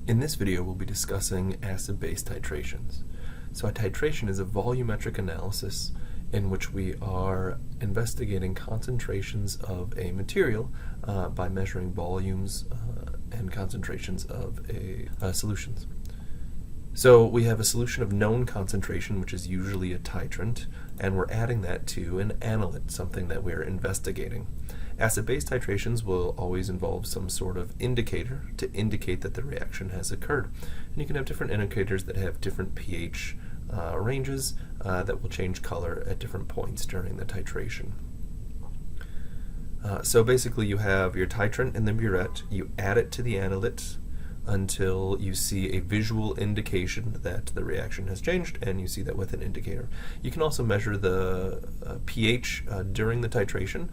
In this video, we'll be discussing acid-base titrations. So a titration is a volumetric analysis in which we are investigating concentrations of a material by measuring volumes and concentrations of solutions. So we have a solution of known concentration, which is usually a titrant, and we're adding that to an analyte, something that we're investigating. Acid-base titrations will always involve some sort of indicator to indicate that the reaction has occurred. And you can have different indicators that have different pH ranges that will change color at different points during the titration. So basically you have your titrant and the burette, you add it to the analyte until you see a visual indication that the reaction has changed, and you see that with an indicator. You can also measure the pH during the titration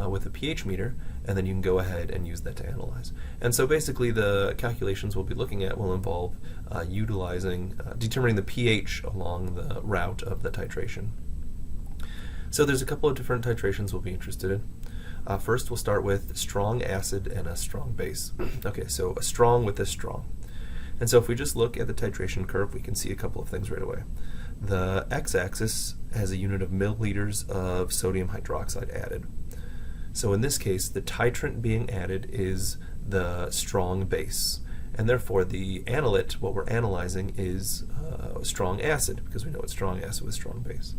with a pH meter, and then you can go ahead and use that to analyze. And so basically the calculations we'll be looking at will involve determining the pH along the route of the titration. So there's a couple of different titrations we'll be interested in. First, we'll start with strong acid and a strong base. Okay, so a strong with a strong. And so if we just look at the titration curve, we can see a couple of things right away. The x-axis has a unit of milliliters of sodium hydroxide added. So in this case, the titrant being added is the strong base. And therefore, the analyte, what we're analyzing, is strong acid, because we know it's strong acid with strong base.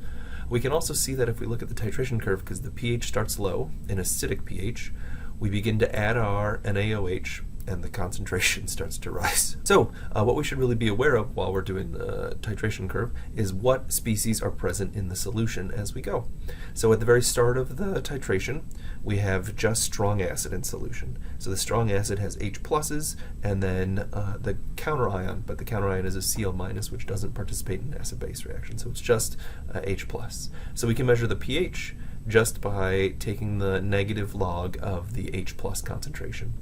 We can also see that if we look at the titration curve, because the pH starts low, an acidic pH, we begin to add our NaOH, and the concentration starts to rise. So what we should really be aware of while we're doing the titration curve is what species are present in the solution as we go. So at the very start of the titration, we have just strong acid in solution. So the strong acid has H pluses and then the counter ion, but the counter ion is a Cl minus, which doesn't participate in acid-base reaction, so it's just H plus. So we can measure the pH just by taking the negative log of the H plus concentration.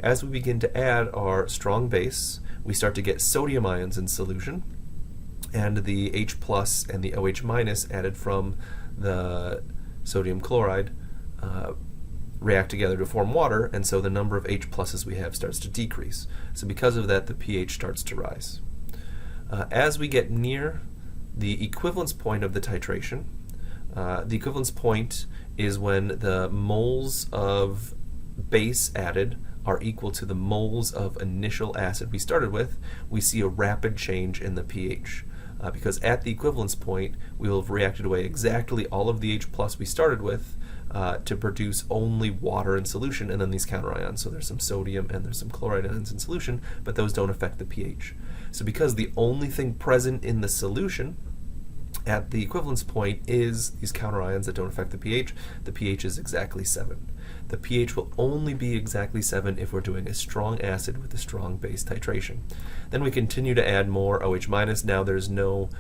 As we begin to add our strong base, we start to get sodium ions in solution, and the H plus and the OH minus added from the sodium chloride react together to form water, and so the number of H pluses we have starts to decrease. So because of that, the pH starts to rise. As we get near the equivalence point of the titration, the equivalence point is when the moles of base added are equal to the moles of initial acid we started with. We see a rapid change in the pH. Because at the equivalence point, we will have reacted away exactly all of the H plus we started with to produce only water in solution, and then these counterions. So there's some sodium and there's some chloride ions in solution, but those don't affect the pH. So because the only thing present in the solution at the equivalence point is these counterions that don't affect the pH is exactly 7. The pH will only be exactly 7 if we're doing a strong acid with a strong base titration. Then we continue to add more OH minus. Now there's no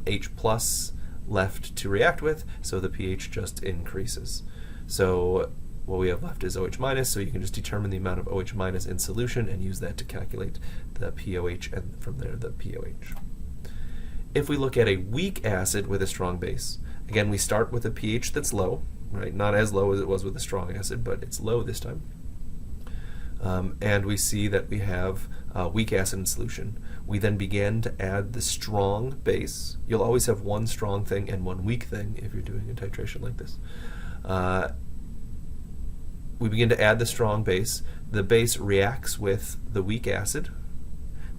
H plus left to react with, so the pH just increases. So what we have left is OH minus, so you can just determine the amount of OH minus in solution and use that to calculate the POH, and from there the POH. If we look at a weak acid with a strong base, again we start with a pH that's low, right? Not as low as it was with a strong acid, but it's low this time. And we see that we have weak acid in solution. We then begin to add the strong base. You'll always have one strong thing and one weak thing if you're doing a titration like this. We begin to add the strong base. The base reacts with the weak acid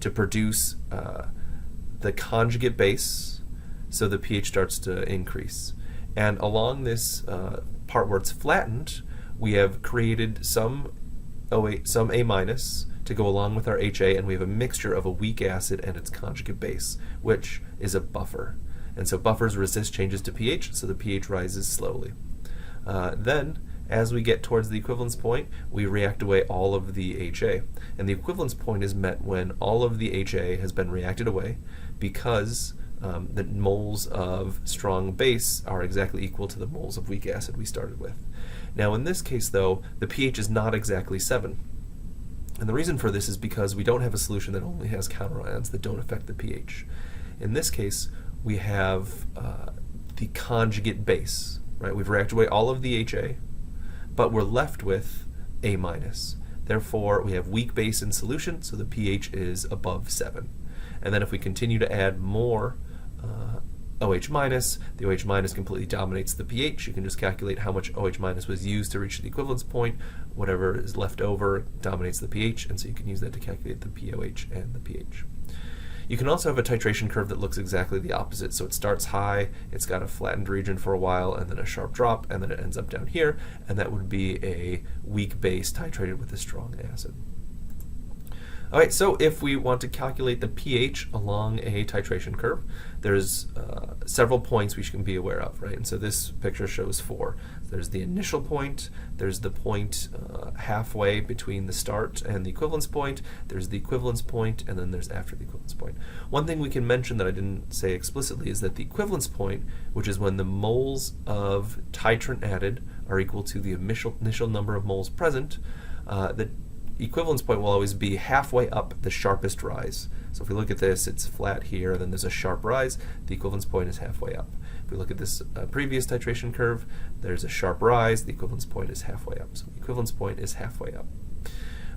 to produce the conjugate base, so the pH starts to increase. And along this part where it's flattened, we have created some A minus to go along with our HA, and we have a mixture of a weak acid and its conjugate base, which is a buffer. And so buffers resist changes to pH, so the pH rises slowly. Then, as we get towards the equivalence point, we react away all of the HA. And the equivalence point is met when all of the HA has been reacted away, because the moles of strong base are exactly equal to the moles of weak acid we started with. Now in this case though, the pH is not exactly 7. And the reason for this is because we don't have a solution that only has counterions that don't affect the pH. In this case, we have the conjugate base, right? We've reacted away all of the HA, but we're left with A minus. Therefore, we have weak base in solution, so the pH is above 7. And then if we continue to add more OH minus, the OH minus completely dominates the pH. You can just calculate how much OH minus was used to reach the equivalence point. Whatever is left over dominates the pH, and so you can use that to calculate the pOH and the pH. You can also have a titration curve that looks exactly the opposite. So it starts high, it's got a flattened region for a while, and then a sharp drop, and then it ends up down here, and that would be a weak base titrated with a strong acid. All right, so if we want to calculate the pH along a titration curve, there's several points we can be aware of, right? And so this picture shows 4. There's the initial point, there's the point halfway between the start and the equivalence point, there's the equivalence point, and then there's after the equivalence point. One thing we can mention that I didn't say explicitly is that the equivalence point, which is when the moles of titrant added are equal to the initial number of moles present, the equivalence point will always be halfway up the sharpest rise. So if we look at this, it's flat here, then there's a sharp rise. The equivalence point is halfway up. If we look at this previous titration curve, there's a sharp rise. The equivalence point is halfway up. So the equivalence point is halfway up.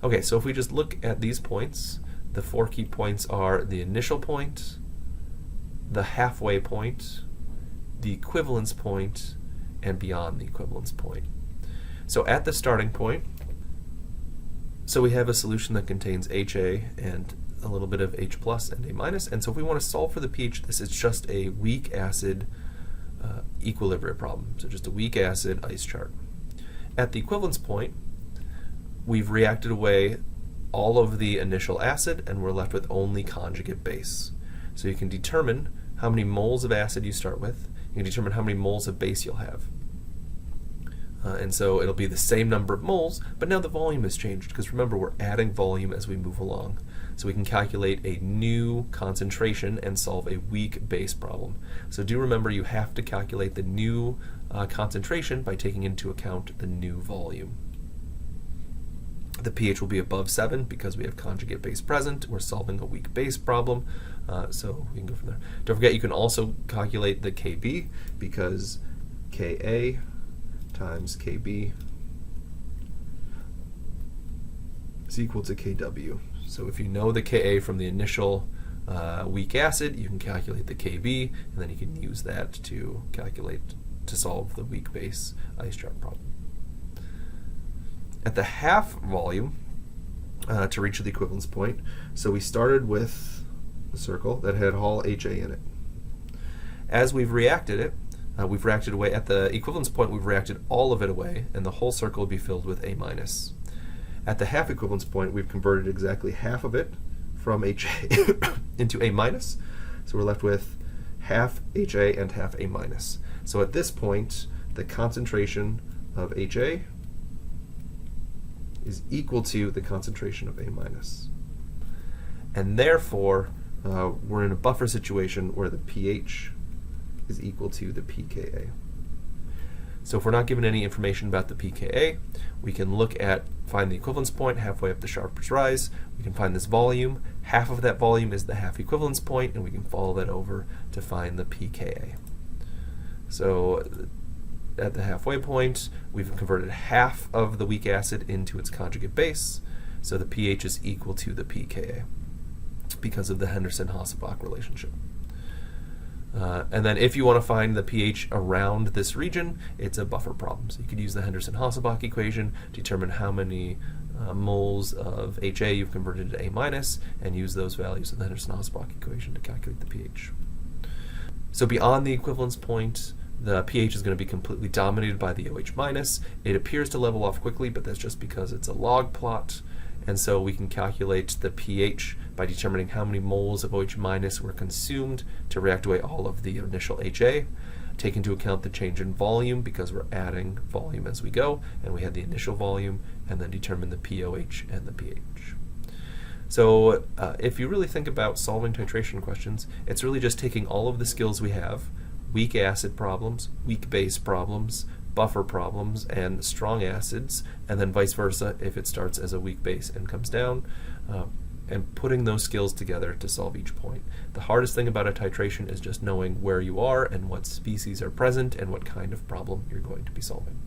Okay, so if we just look at these points, the 4 key points are the initial point, the halfway point, the equivalence point, and beyond the equivalence point. So at the starting point, so we have a solution that contains HA and a little bit of H plus and A minus, and so if we want to solve for the pH, this is just a weak acid equilibrium problem, so just a weak acid ice chart. At the equivalence point, we've reacted away all of the initial acid, and we're left with only conjugate base. So you can determine how many moles of acid you start with, you can determine how many moles of base you'll have. And so it'll be the same number of moles, but now the volume has changed, because remember, we're adding volume as we move along. So we can calculate a new concentration and solve a weak base problem. So do remember, you have to calculate the new concentration by taking into account the new volume. The pH will be above 7 because we have conjugate base present. We're solving a weak base problem, so we can go from there. Don't forget, you can also calculate the Kb, because Ka times Kb is equal to Kw. So if you know the Ka from the initial weak acid, you can calculate the Kb, and then you can use that to solve the weak base ice chart problem. At the half volume, to reach the equivalence point, so we started with a circle that had all HA in it. As we've reacted it, we've reacted away at the equivalence point, we've reacted all of it away, and the whole circle will be filled with A minus. At the half equivalence point, we've converted exactly half of it from HA into A minus, so we're left with half HA and half A minus. So at this point, the concentration of HA is equal to the concentration of A minus. And therefore, we're in a buffer situation where the pH is equal to the pKa. So if we're not given any information about the pKa, we can find the equivalence point halfway up the sharpest rise. We can find this volume. Half of that volume is the half equivalence point, and we can follow that over to find the pKa. So at the halfway point, we've converted half of the weak acid into its conjugate base, so the pH is equal to the pKa because of the Henderson-Hasselbalch relationship. And then if you want to find the pH around this region, it's a buffer problem. So you could use the Henderson-Hasselbalch equation, determine how many moles of HA you've converted to A minus, and use those values in the Henderson-Hasselbalch equation to calculate the pH. So beyond the equivalence point, the pH is going to be completely dominated by the OH minus. It appears to level off quickly, but that's just because it's a log plot. And so we can calculate the pH by determining how many moles of OH minus were consumed to react away all of the initial HA. Take into account the change in volume, because we're adding volume as we go, and we had the initial volume, and then determine the pOH and the pH. So if you really think about solving titration questions, it's really just taking all of the skills we have, weak acid problems, weak base problems, buffer problems, and strong acids, and then vice versa if it starts as a weak base and comes down, and putting those skills together to solve each point. The hardest thing about a titration is just knowing where you are and what species are present and what kind of problem you're going to be solving.